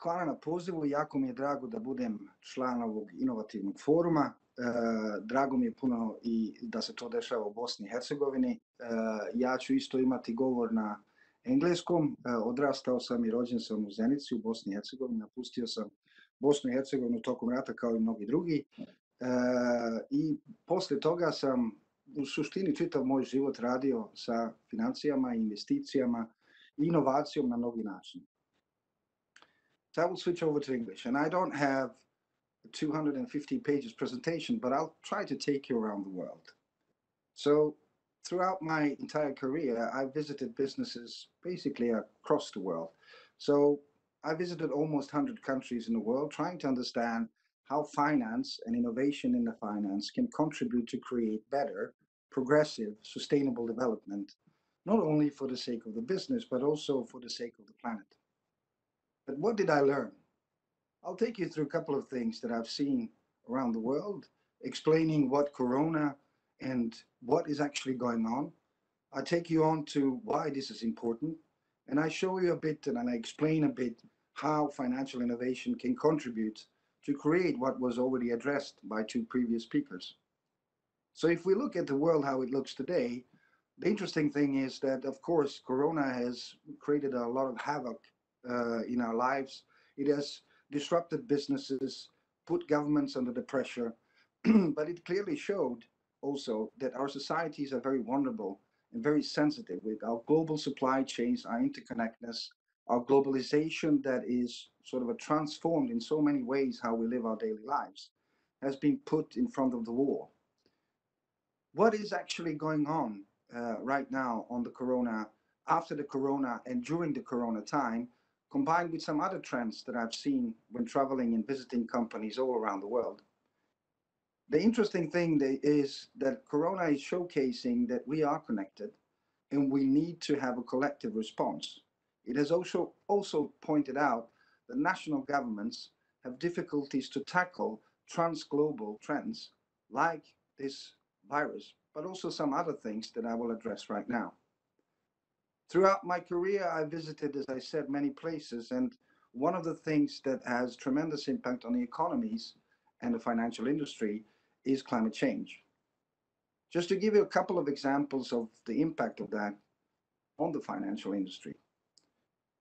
Hvala na pozivu, jako mi je drago da budem član ovog inovativnog foruma. Drago mi je puno i da se to dešava u Bosni i Hercegovini. Ja ću isto imati govor na engleskom. Odrastao sam i rođen sam u Zenici u Bosni i Hercegovini. Napustio sam Bosnu i Hercegovinu tokom rata kao i mnogi drugi. I poslije toga sam u suštini čitav moj život radio sa financijama, investicijama i inovacijom na mnogi način. So I will switch over to English, and I don't have a 250 pages presentation, but I'll try to take you around the world. So throughout my entire career, I visited businesses basically across the world. So I visited almost 100 countries in the world, trying to understand how finance and innovation in the finance can contribute to create better, progressive, sustainable development, not only for the sake of the business, but also for the sake of the planet. But what did I learn? I'll take you through a couple of things that I've seen around the world, explaining what Corona and what is actually going on. I take you on to why this is important, and I show you a bit and I explain a bit how financial innovation can contribute to create what was already addressed by two previous speakers. So if we look at the world, how it looks today, the interesting thing is that, of course, Corona has created a lot of havoc in our lives. It has disrupted businesses, put governments under the pressure, but it clearly showed also that our societies are very vulnerable and very sensitive with our global supply chains, our interconnectedness, our globalization that is sort of transformed in so many ways how we live our daily lives, has been put in front of the wall. What is actually going on right now on the Corona, after the Corona and during the Corona time, combined with some other trends that I've seen when traveling and visiting companies all around the world? The interesting thing is that Corona is showcasing that we are connected and we need to have a collective response. It has also pointed out that national governments have difficulties to tackle trans-global trends like this virus, but also some other things that I will address right now. Throughout my career, I visited, as I said, many places, and one of the things that has tremendous impact on the economies and the financial industry is climate change. Just to give you a couple of examples of the impact of that on the financial industry.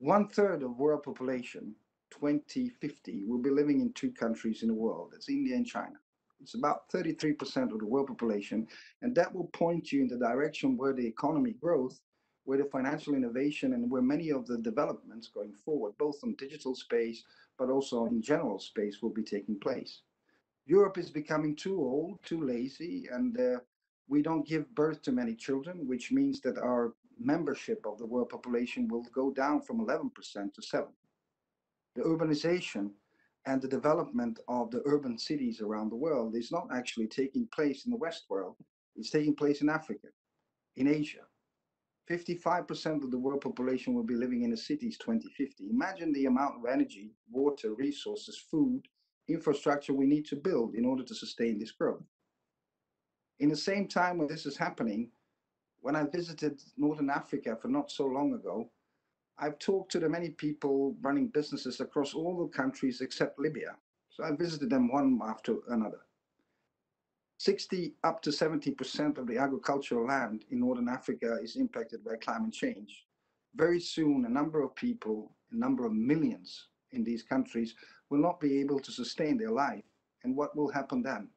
1/3 of world population, 2050, will be living in two countries in the world. It's India and China. It's about 33% of the world population, and that will point you in the direction where the economy growth, where the financial innovation, and where many of the developments going forward, both on digital space, but also in general space, will be taking place. Europe is becoming too old, too lazy, and we don't give birth to many children, which means that our membership of the world population will go down from 11% to 7%. The urbanization and the development of the urban cities around the world is not actually taking place in the West world. It's taking place in Africa, in Asia. 55% of the world population will be living in the cities 2050. Imagine the amount of energy, water, resources, food, infrastructure we need to build in order to sustain this growth. In the same time when this is happening, when I visited Northern Africa for not so long ago, I've talked to the many people running businesses across all the countries except Libya. So I visited them one after another. 60 up to 70% of the agricultural land in Northern Africa is impacted by climate change. Very soon, a number of people, a number of millions in these countries will not be able to sustain their life. And what will happen then?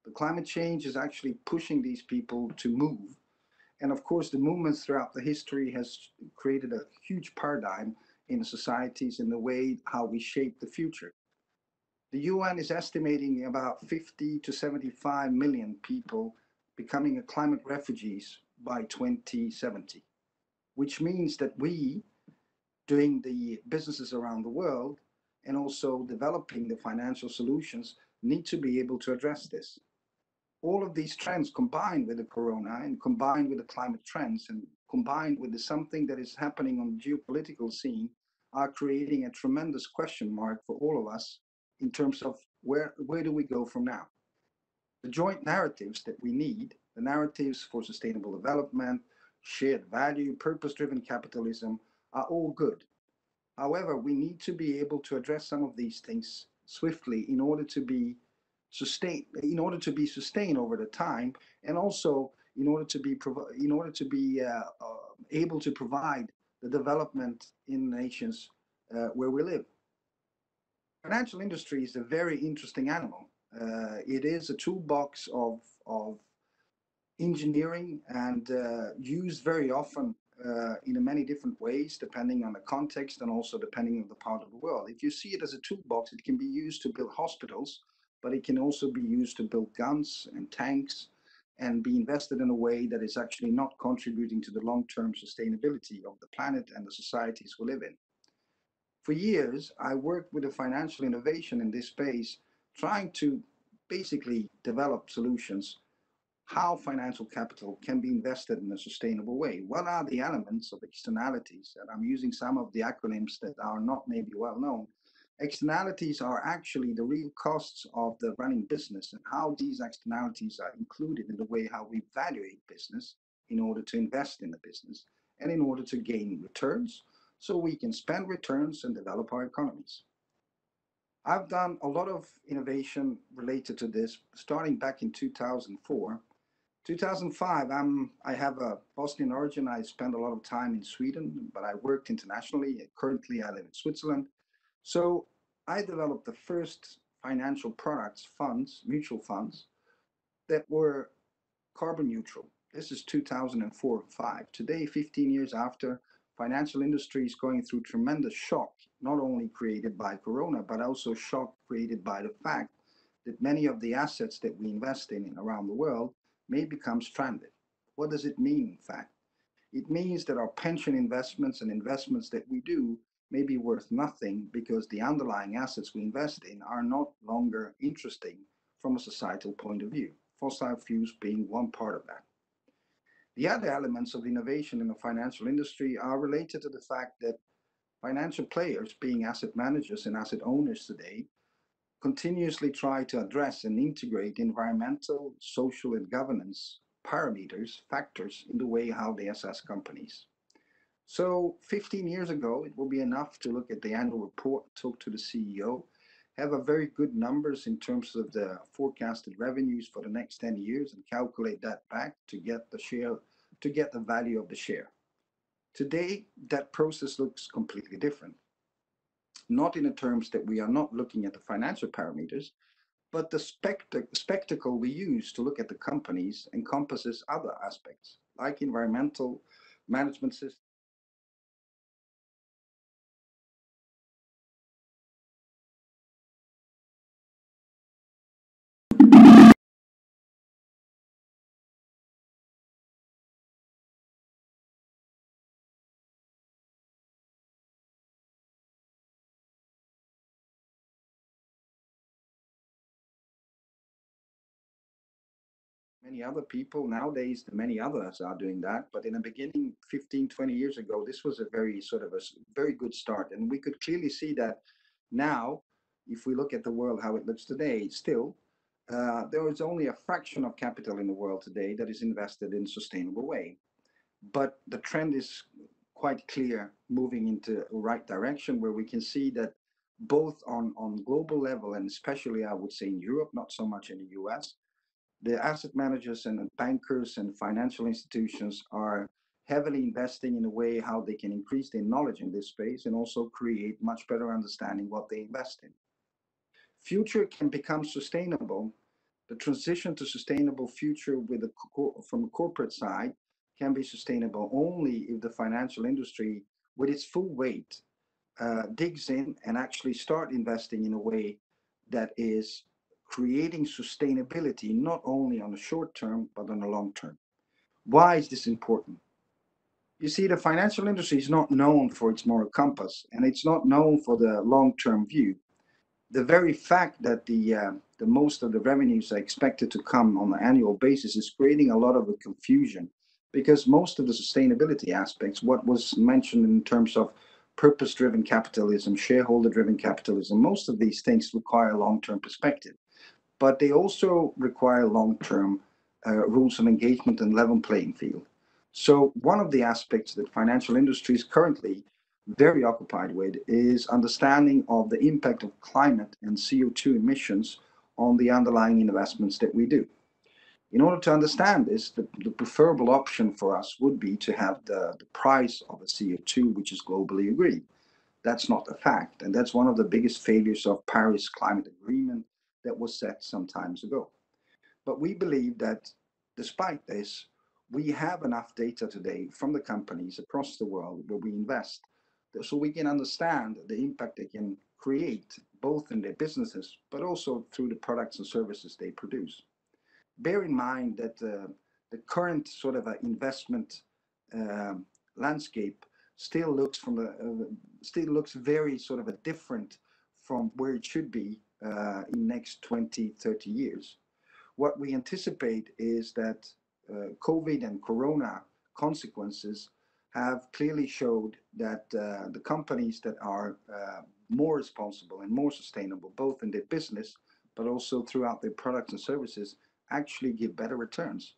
The climate change is actually pushing these people to move. And of course, the movements throughout the history has created a huge paradigm in societies in the way how we shape the future. The UN is estimating about 50 to 75 million people becoming climate refugees by 2070, which means that we, doing the businesses around the world and also developing the financial solutions, need to be able to address this. All of these trends combined with the Corona and combined with the climate trends and combined with something that is happening on the geopolitical scene are creating a tremendous question mark for all of us in terms of where do we go from now? The joint narratives that we need, the narratives for sustainable development, shared value, purpose-driven capitalism, are all good. However, we need to be able to address some of these things swiftly in order to be sustained over the time, and also in order to be able to provide the development in nations where we live. Financial industry is a very interesting animal. It is a toolbox of engineering and used very often in many different ways, depending on the context and also depending on the part of the world. If you see it as a toolbox, it can be used to build hospitals, but it can also be used to build guns and tanks and be invested in a way that is actually not contributing to the long-term sustainability of the planet and the societies we live in. For years, I worked with a financial innovation in this space, trying to basically develop solutions how financial capital can be invested in a sustainable way. What are the elements of externalities? And I'm using some of the acronyms that are not maybe well known. Externalities are actually the real costs of the running business and how these externalities are included in the way how we evaluate business in order to invest in the business and in order to gain returns so we can spend returns and develop our economies. I've done a lot of innovation related to this starting back in 2004. 2005, I have a Bosnian origin. I spent a lot of time in Sweden, but I worked internationally. Currently, I live in Switzerland. So I developed the first financial products, funds, mutual funds, that were carbon neutral. This is 2004 and 5. Today, 15 years after, financial industry is going through tremendous shock, not only created by Corona, but also shock created by the fact that many of the assets that we invest in around the world may become stranded. What does it mean, in fact? It means that our pension investments and investments that we do may be worth nothing because the underlying assets we invest in are not longer interesting from a societal point of view, fossil fuels being one part of that. The other elements of innovation in the financial industry are related to the fact that financial players, being asset managers and asset owners today, continuously try to address and integrate environmental, social, and governance parameters, factors in the way how they assess companies. So 15 years ago, it will be enough to look at the annual report, talk to the CEO, have a very good numbers in terms of the forecasted revenues for the next 10 years and calculate that back to get the share, to get the value of the share. Today, that process looks completely different. Not in the terms that we are not looking at the financial parameters, but the spectacle we use to look at the companies encompasses other aspects, like environmental management systems. Many other people nowadays, many others are doing that. But in the beginning, 15, 20 years ago, this was a very sort of a very good start. And we could clearly see that now, if we look at the world, how it looks today, still, there is only a fraction of capital in the world today that is invested in a sustainable way. But the trend is quite clear, moving into the right direction, where we can see that both on global level and especially, I would say, in Europe, not so much in the US, the asset managers and bankers and financial institutions are heavily investing in a way how they can increase their knowledge in this space and also create much better understanding what they invest in. Future can become sustainable. The transition to sustainable future with from a corporate side can be sustainable only if the financial industry, with its full weight, digs in and actually start investing in a way that is creating sustainability not only on the short term but on the long term. Why is this important? You see, the financial industry is not known for its moral compass, and it's not known for the long-term view. The very fact that the most of the revenues are expected to come on an annual basis is creating a lot of a confusion, because most of the sustainability aspects, what was mentioned in terms of purpose-driven capitalism, shareholder-driven capitalism, most of these things require a long-term perspective, but they also require long-term rules of engagement and level playing field. So one of the aspects that financial industry is currently very occupied with is understanding of the impact of climate and CO2 emissions on the underlying investments that we do. In order to understand this, the preferable option for us would be to have the price of a CO2, which is globally agreed. That's not a fact, and that's one of the biggest failures of Paris Climate Agreement that was set some times ago. But we believe that despite this, we have enough data today from the companies across the world where we invest, so we can understand the impact they can create, both in their businesses, but also through the products and services they produce. Bear in mind that the current sort of investment landscape still looks very sort of a different from where it should be in next 20, 30 years. What we anticipate is that COVID and Corona consequences have clearly showed that the companies that are more responsible and more sustainable, both in their business, but also throughout their products and services, actually give better returns.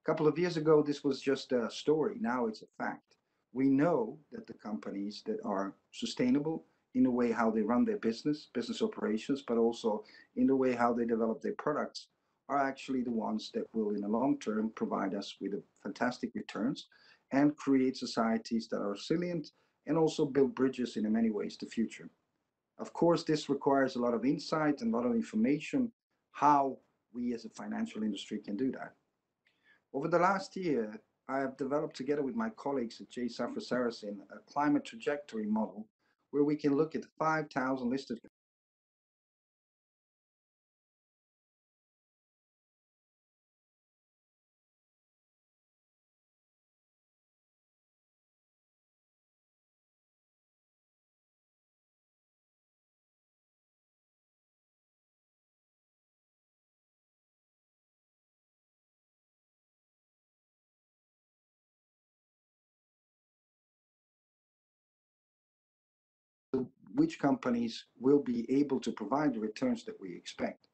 A couple of years ago, this was just a story. Now it's a fact. We know that the companies that are sustainable in the way how they run their business operations, but also in the way how they develop their products, are actually the ones that will, in the long term, provide us with fantastic returns and create societies that are resilient and also build bridges in many ways to the future. Of course, this requires a lot of insight and a lot of information how we as a financial industry can do that. Over the last year, I have developed together with my colleagues at Safra Sarasin a climate trajectory model where we can look at 5,000 listed which companies will be able to provide the returns that we expect.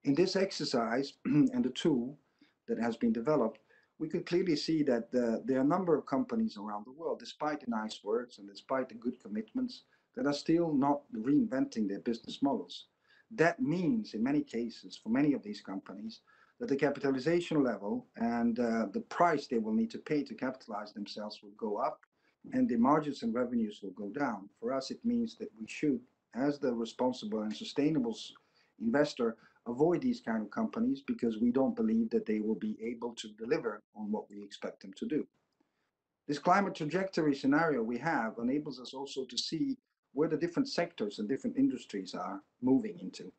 In this exercise and the tool that has been developed, we could clearly see that there are a number of companies around the world, despite the nice words and despite the good commitments, that are still not reinventing their business models. That means, in many cases, for many of these companies, that the capitalization level and the price they will need to pay to capitalize themselves will go up, and the margins and revenues will go down. For us, it means that we should, as the responsible and sustainable investor, avoid these kind of companies because we don't believe that they will be able to deliver on what we expect them to do. This climate trajectory scenario we have enables us also to see where the different sectors and different industries are moving into.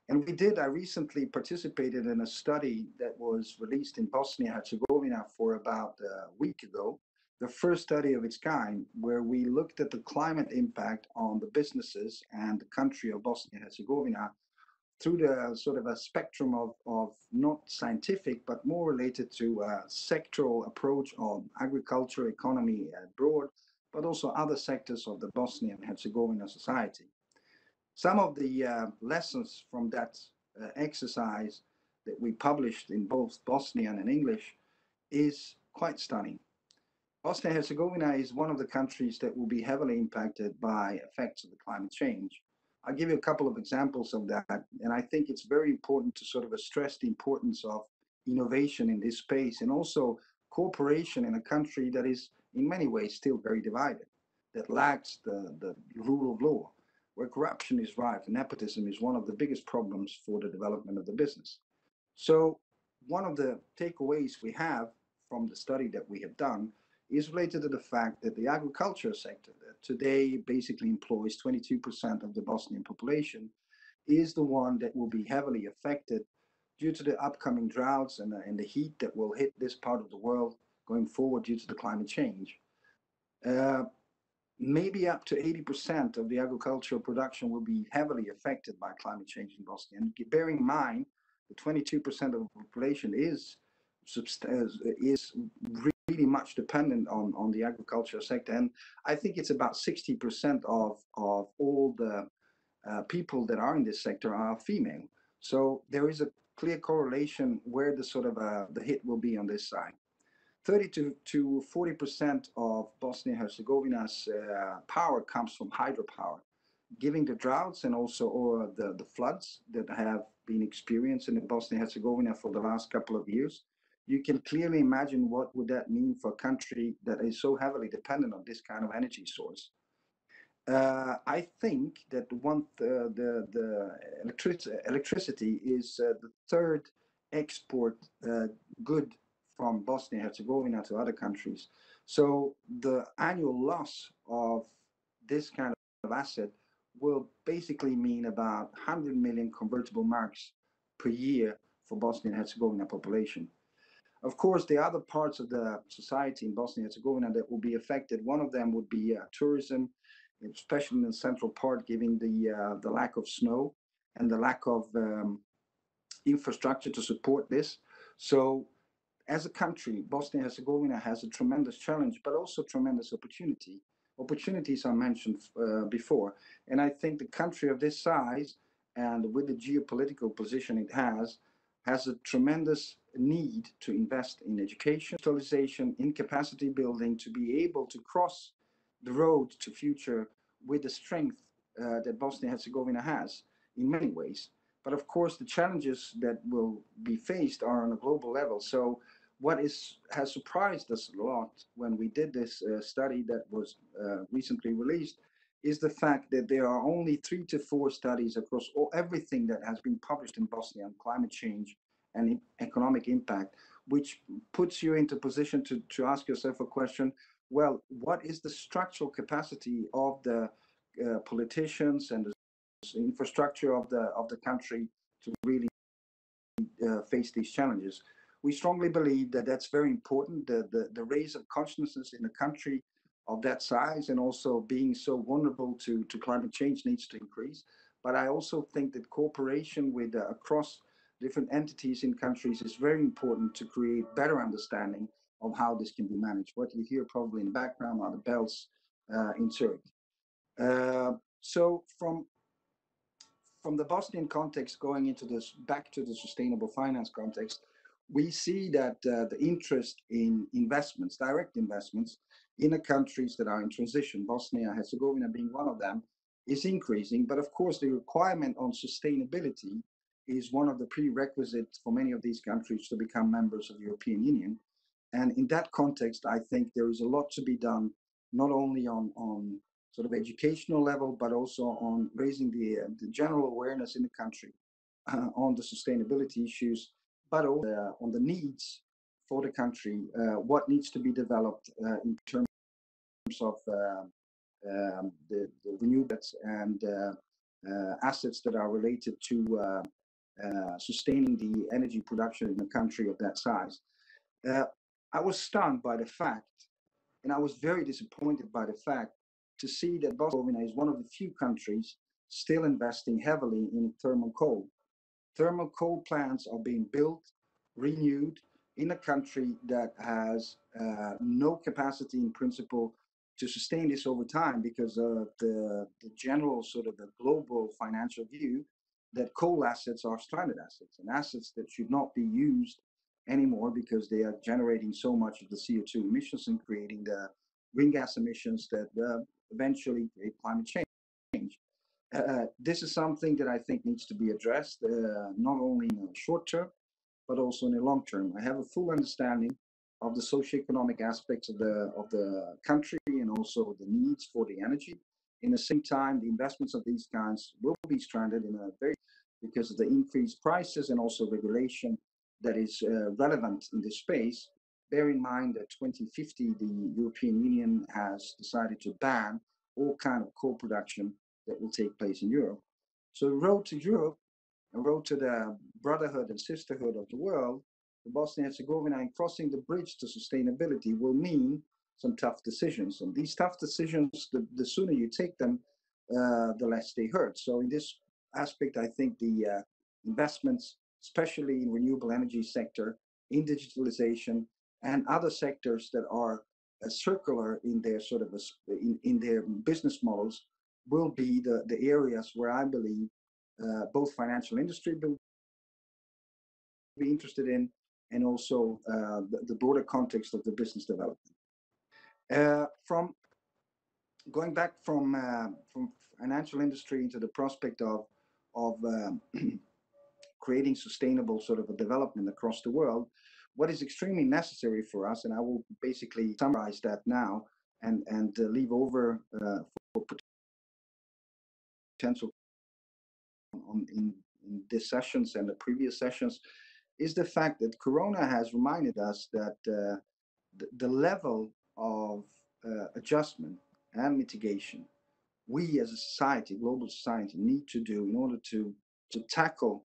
And I recently participated in a study that was released in Bosnia-Herzegovina for about a week ago, the first study of its kind, where we looked at the climate impact on the businesses and the country of Bosnia-Herzegovina through the sort of a spectrum of not scientific, but more related to a sectoral approach on agriculture, economy abroad, but also other sectors of the Bosnian and Herzegovina society. Some of the lessons from that exercise that we published in both Bosnian and English is quite stunning. Bosnia-Herzegovina is one of the countries that will be heavily impacted by effects of the climate change. I'll give you a couple of examples of that, and I think it's very important to sort of stress the importance of innovation in this space and also cooperation in a country that is in many ways still very divided, that lacks the rule of law, where corruption is rife and nepotism is one of the biggest problems for the development of the business. So one of the takeaways we have from the study that we have done is related to the fact that the agriculture sector that today basically employs 22% of the Bosnian population is the one that will be heavily affected due to the upcoming droughts and the heat that will hit this part of the world going forward due to the climate change. Maybe up to 80% of the agricultural production will be heavily affected by climate change in Bosnia. And bearing in mind, the 22% of the population is really much dependent on the agricultural sector. And I think it's about 60% of all the people that are in this sector are female. So there is a clear correlation where the sort of the hit will be on this side. 30 to 40% of Bosnia and Herzegovina's power comes from hydropower, giving the droughts and also the floods that have been experienced in Bosnia and Herzegovina for the last couple of years. You can clearly imagine what would that mean for a country that is so heavily dependent on this kind of energy source. I think that the electricity is the third export good from Bosnia and Herzegovina to other countries. So the annual loss of this kind of asset will basically mean about 100 million convertible marks per year for Bosnia and Herzegovina population. Of course, the other parts of the society in Bosnia and Herzegovina that will be affected, one of them would be tourism, especially in the central part, given the lack of snow and the lack of infrastructure to support this. So as a country, Bosnia and Herzegovina has a tremendous challenge, but also tremendous opportunity. Opportunities I mentioned before. And I think the country of this size and with the geopolitical position it has a tremendous need to invest in education, digitalization, in capacity building, to be able to cross the road to future with the strength that Bosnia and Herzegovina has in many ways. But of course, the challenges that will be faced are on a global level. So what has surprised us a lot when we did this study that was recently released is the fact that there are only 3 to 4 studies across everything that has been published in Bosnia on climate change and economic impact, which puts you into position to ask yourself a question, well, what is the structural capacity of the politicians and the infrastructure of the country to really face these challenges? We strongly believe that that's very important. The raise of consciousness in a country of that size and also being so vulnerable to climate change needs to increase. But I also think that cooperation with across different entities in countries is very important to create better understanding of how this can be managed. What you hear probably in the background are the bells in Zurich. So from the Bosnian context going into this back to the sustainable finance context, we see that the interest in investments, direct investments in the countries that are in transition, Bosnia and Herzegovina being one of them, is increasing. But of course, the requirement on sustainability is one of the prerequisites for many of these countries to become members of the European Union. And in that context, I think there is a lot to be done, not only on sort of educational level, but also on raising the general awareness in the country on the sustainability issues, but also on the needs for the country, what needs to be developed in terms of the renewables and assets that are related to sustaining the energy production in a country of that size. I was stunned by the fact, and I was very disappointed by the fact, to see that Bosnia is one of the few countries still investing heavily in thermal coal. Thermal coal plants are being built, renewed in a country that has no capacity in principle to sustain this over time because of the general sort of the global financial view that coal assets are stranded assets and assets that should not be used anymore because they are generating so much of the CO2 emissions and creating the green gas emissions that eventually create climate change. This is something that I think needs to be addressed, not only in the short term, but also in the long term. I have a full understanding of the socioeconomic aspects of the country and also the needs for the energy. In the same time, the investments of these kinds will be stranded in a very because of the increased prices and also regulation that is relevant in this space. Bear in mind that 2050, the European Union has decided to ban all kind of coal production that will take place in Europe. So the road to Europe, a road to the brotherhood and sisterhood of the world, the Bosnia and Herzegovina, and crossing the bridge to sustainability will mean some tough decisions. And these tough decisions, the sooner you take them, the less they hurt. So in this aspect, I think the investments, especially in renewable energy sector, in digitalization, and other sectors that are circular in their sort of in their business models, will be the areas where I believe both financial industry will be interested in, and also the broader context of the business development. From going back from financial industry into the prospect of creating sustainable sort of a development across the world, what is extremely necessary for us, and I will basically summarize that now and leave over for potential in these sessions and the previous sessions, is the fact that Corona has reminded us that the level of adjustment and mitigation we as a society, global society, need to do in order to tackle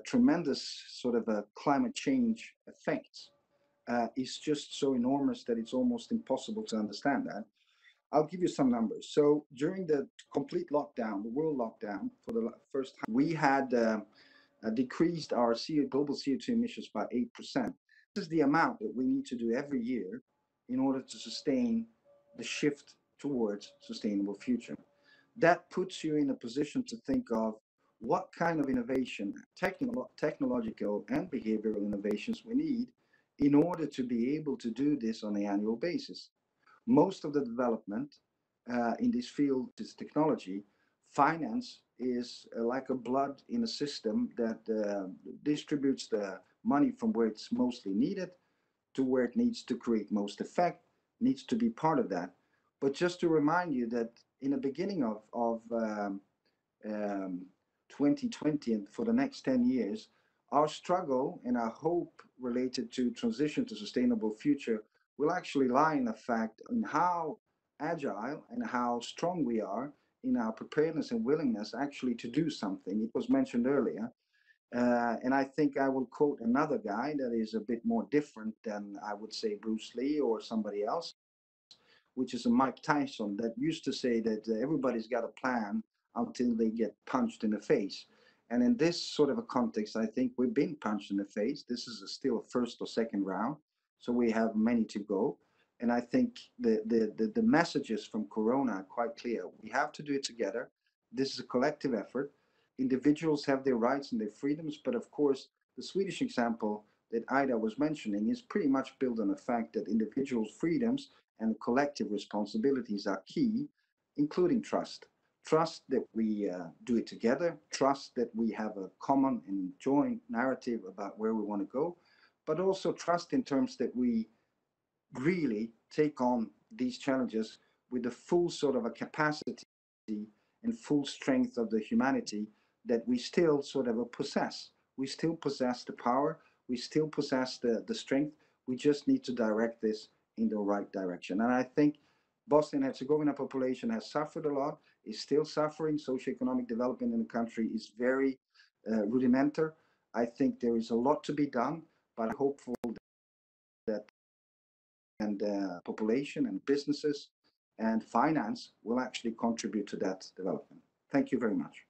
tremendous sort of climate change effects is just so enormous that it's almost impossible to understand that. I'll give you some numbers. So during the complete lockdown, the world lockdown, for the first time, we had decreased our global CO2 emissions by 8%. This is the amount that we need to do every year in order to sustain the shift towards sustainable future. That puts you in a position to think of what kind of innovation, technological and behavioral innovations we need in order to be able to do this on an annual basis. Most of the development in this field is technology. Finance is like a blood in a system that distributes the money from where it's mostly needed to where it needs to create most effect, needs to be part of that. But just to remind you that in the beginning of 2020 and for the next 10 years, our struggle and our hope related to transition to sustainable future will actually lie in the fact in how agile and how strong we are in our preparedness and willingness actually to do something. It was mentioned earlier. And I think I will quote another guy that is a bit more different than I would say Bruce Lee or somebody else, which is a Mike Tyson that used to say that everybody's got a plan until they get punched in the face. And in this sort of a context, I think we've been punched in the face. This is still a first or second round, so we have many to go. And I think the messages from Corona are quite clear. We have to do it together. This is a collective effort. Individuals have their rights and their freedoms, but of course, the Swedish example that Ida was mentioning is pretty much built on the fact that individual freedoms and collective responsibilities are key, including trust. Trust that we do it together, trust that we have a common and joint narrative about where we want to go, but also trust in terms that we really take on these challenges with the full sort of a capacity and full strength of the humanity that we still sort of possess. We still possess the power, we still possess the strength, we just need to direct this in the right direction. And I think Bosnia and Herzegovina population has suffered a lot, is still suffering. Socioeconomic development in the country is very rudimentary. I think there is a lot to be done, but I'm hopeful that and population and businesses and finance will actually contribute to that development. Thank you very much.